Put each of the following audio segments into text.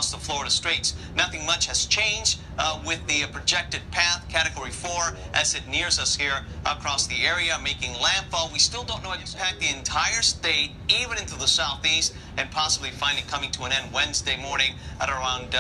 across the Florida Straits. Nothing much has changed with the projected path, Category 4, as it nears us here across the area, making landfall. We still don't know it impact the entire state, even into the southeast, and possibly finally coming to an end Wednesday morning at around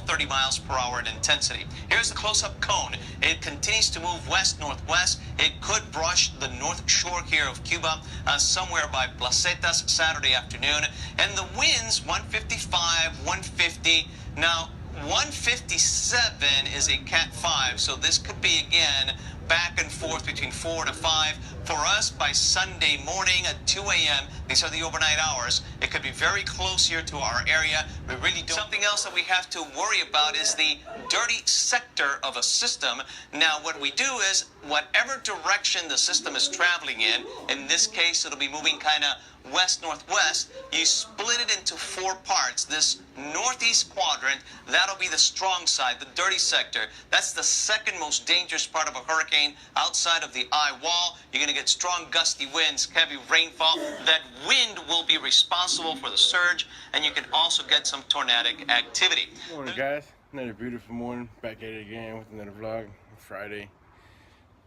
30 miles per hour in intensity. Here's the close-up cone. It continues to move west-northwest. It could brush the north shore here of Cuba somewhere by Placetas Saturday afternoon. And the winds, 155, 150. Now, 157 is a Cat 5, so this could be, again, back and forth between 4 to 5. For us, by Sunday morning at 2 a.m., these are the overnight hours, it could be very close here to our area. We really don't. Something else that we have to worry about is the dirty sector of a system. Now, what we do is, whatever direction the system is traveling in this case, it'll be moving kind of west-northwest, you split it into 4 parts. This northeast quadrant, that'll be the strong side, the dirty sector. That's the second most dangerous part of a hurricane outside of the eye wall. You're going to get strong gusty winds, heavy rainfall. That wind will be responsible for the surge, and you can also get some tornadic activity. Good morning, guys. Another beautiful morning. Back at it again with another vlog. Friday.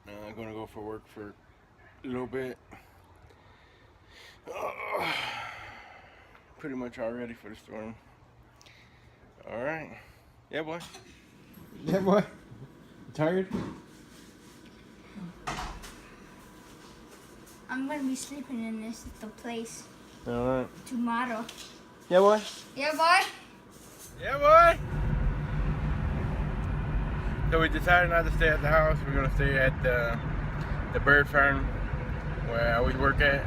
I'm going to go for work for a little bit. Pretty much all ready for the storm. All right. Yeah, boy. Yeah, boy. You tired? I'm gonna be sleeping in this at the place All right. tomorrow. Yeah, boy. Yeah, boy. Yeah, boy. So we decided not to stay at the house. We're gonna stay at the bird farm where I always work at.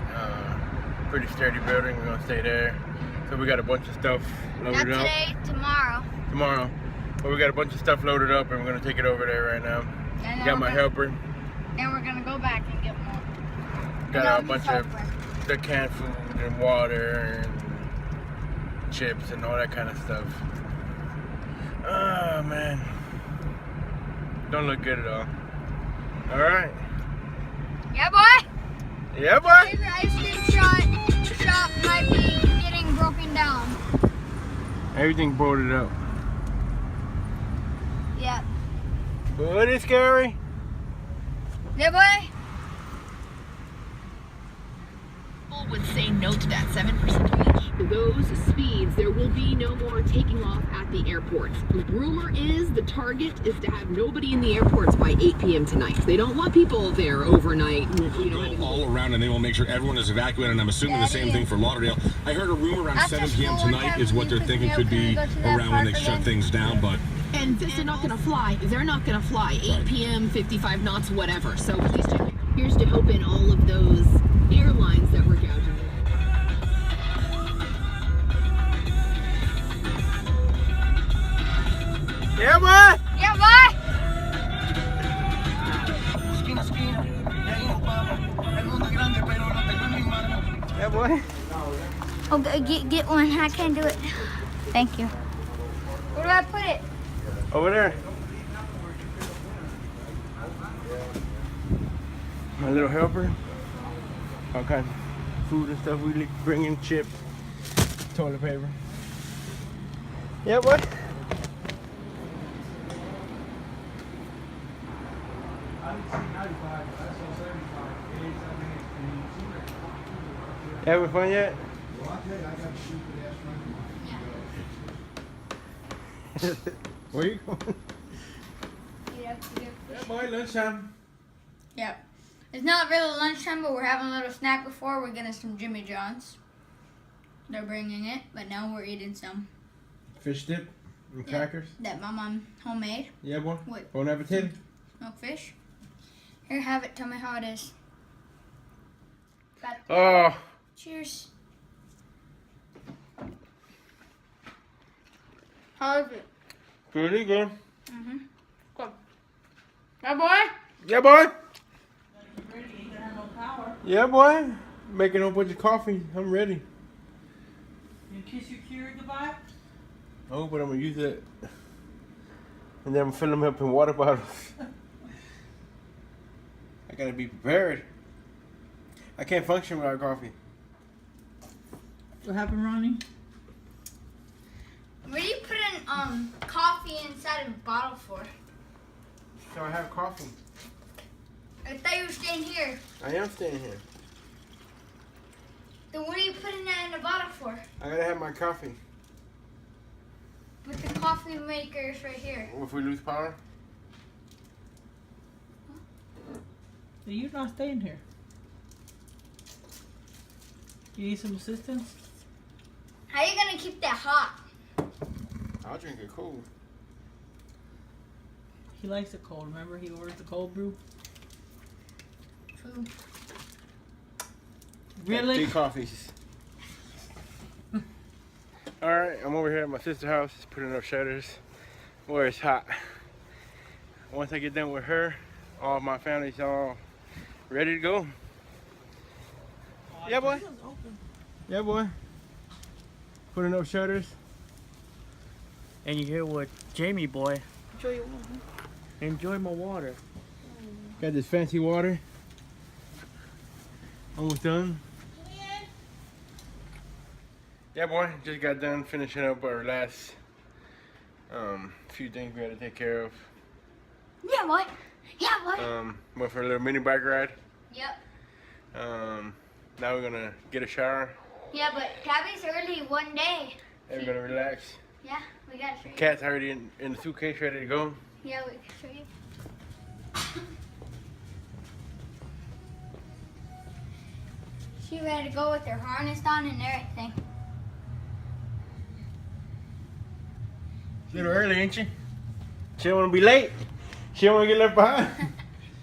Pretty sturdy building. We're gonna stay there. So we got a bunch of stuff loaded Not up. today, tomorrow. Tomorrow. But we got a bunch of stuff loaded up and we're gonna take it over there right now. And Got my helper. And we're gonna go back and get more. Got a bunch of the canned food and water and chips and all that kind of stuff. Oh man. Don't look good at all. Alright. Yeah, boy. Yeah, boy. Favorite ice cream shop might be getting broken down. Everything boarded up. Yeah. But it's scary. Yeah, boy. Would say no to that 7% wage. Those speeds, there will be no more taking off at the airports. The rumor is the target is to have nobody in the airports by 8 p.m. tonight. They don't want people there overnight. All around, and they will make sure everyone is evacuated, and I'm assuming the same thing for Lauderdale. I heard a rumor around 7 p.m. tonight is what they're thinking could be around when they shut things down, but... And since they're not going to fly, they're not going to fly 8 p.m., 55 knots, whatever. So here's to open all of those airlines that were gouging. Yeah, boy. Yeah, boy. Yeah, boy. Okay, get one. I can't do it. Thank you. Where do I put it? Over there. My little helper. All kinds of food and stuff. We bring in chips, toilet paper. Yeah, what? Having fun yet? Where you going? Yeah, boy, lunchtime. Yep. It's not really lunchtime, but we're having a little snack before. We're getting some Jimmy John's. They're bringing it, but now we're eating some. Fish dip and crackers. That my mom homemade. Yeah, boy. What? Bon appetit. Smoked fish. Here, have it. Tell me how it is. Oh. Cheers. How is it? Pretty good. Mm-hmm. Good. Yeah, boy? Yeah, boy. Yeah, boy. Making a bunch of coffee. I'm ready. You kiss your cure goodbye? Oh, but I'm going to use it. And then I'm fill them up in water bottles. I got to be prepared. I can't function without coffee. What happened, Ronnie? Where do you put it coffee inside of a bottle for? So I have coffee. I thought you were staying here. I am staying here. Then what are you putting that in a bottle for? I gotta have my coffee. But the coffee maker is right here. If we lose power? You're not staying here. You need some assistance? How are you gonna keep that hot? I'll drink it cold. He likes it cold. Remember, he orders the cold brew. True. Really? 2 coffees. Alright, I'm over here at my sister's house, putting up shutters where it's hot. Once I get done with her, all of my family's all ready to go. Yeah, boy. Yeah, boy. Putting up shutters. And you hear what Jamie boy, enjoy my water. Got this fancy water. Almost done. Yeah, boy. Just got done finishing up our last few things we had to take care of. Yeah, boy. Yeah, boy. Went for a little mini bike ride. Yep. Now we're gonna get a shower. Yeah, but Tabby's early one day. And we're gonna relax. Yeah, we gotta show you. Cat's already in the suitcase, ready to go. Yeah, we can show you. She ready to go with her harness on and everything. A little early, ain't she? She don't wanna be late. She don't wanna get left behind.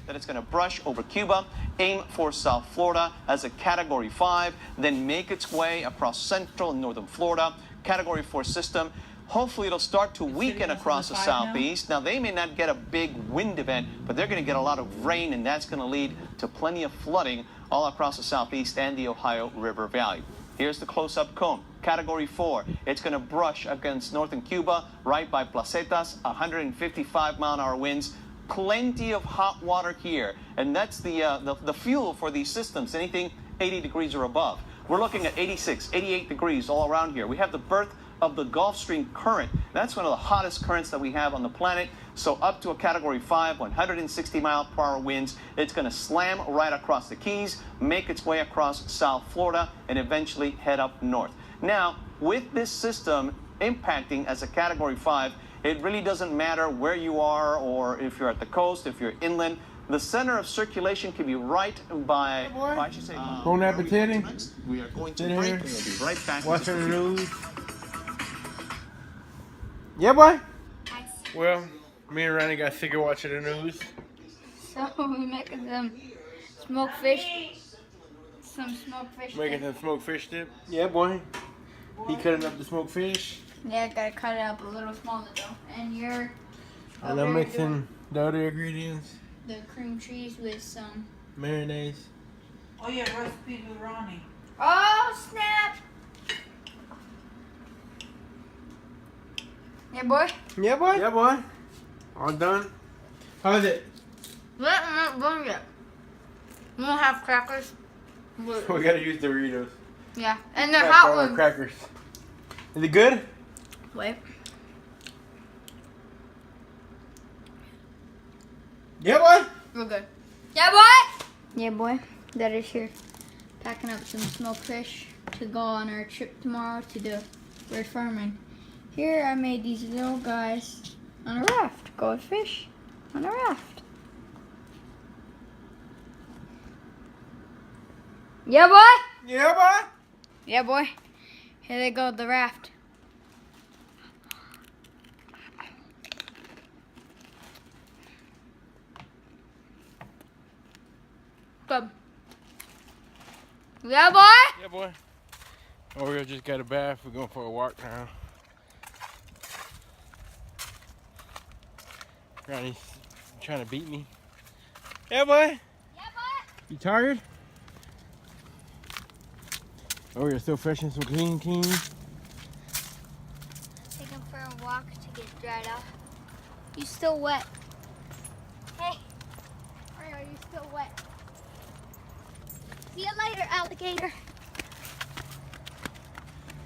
That it's going to brush over Cuba, aim for South Florida as a Category 5, then make its way across central and northern Florida. Category 4 system. Hopefully it'll start to weaken across the southeast. Now they may not get a big wind event, but they're going to get a lot of rain, and that's going to lead to plenty of flooding all across the southeast and the Ohio River Valley. Here's the close-up cone. Category 4. It's going to brush against northern Cuba, right by Placetas, 155-mile-an-hour winds. Plenty of hot water here, and that's the fuel for these systems, anything 80 degrees or above. We're looking at 86, 88 degrees all around here. We have the birth of the Gulf Stream current. That's one of the hottest currents that we have on the planet. So up to a Category 5, 160-mile-per-hour winds. It's going to slam right across the Keys, make its way across South Florida, and eventually head up north. Now, with this system impacting as a Category 5, it really doesn't matter where you are or if you're at the coast, if you're inland. The center of circulation can be right by, I should say, Bon appetit. we are going to break. We'll be right back. Watching the news. Yeah, boy. Well, me and Ronnie got sick of watching the news. So we making some smoked fish. Some smoked fish. Making some smoked fish dip. Yeah, boy. He cutting up the smoked fish. Yeah, I gotta cut it up a little smaller though. And you're. And I'm mixing the other ingredients. The cream cheese with some. Mayonnaise. Oh yeah, recipes with Ronnie. Oh snap! Yeah, boy. Yeah, boy. Yeah, boy. All done. How's it? But I'm not done yet. We don't have crackers. We gotta use Doritos. Yeah, and they're That's hot all our ones. crackers. Is it good? Wait. Yeah, boy. We're good. Yeah, boy. Yeah, boy. That is here. Packing up some smoked fish to go on our trip tomorrow to the bird farming. Here I made these little guys on a raft. Go with fish on a raft. Yeah, boy. Yeah, boy. Yeah, boy. Here they go, the raft. Good. Yeah, boy. Yeah, boy. Oreo just got a bath. We're going for a walk now. Ronnie's trying to beat me. Yeah, boy. Yeah, boy. You tired? Oh, you're still fresh and some clean. Take him for a walk to get dried off. You still wet. Hey, are you still wet? See you later, alligator.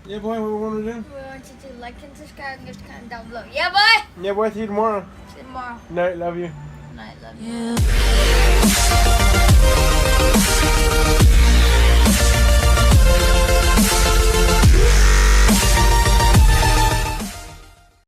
Yeah, boy, what we want to do? We want you to like and subscribe and give us a comment down below. Yeah, boy? Yeah, boy, see you tomorrow. See you tomorrow. Night, love you. Night, love you.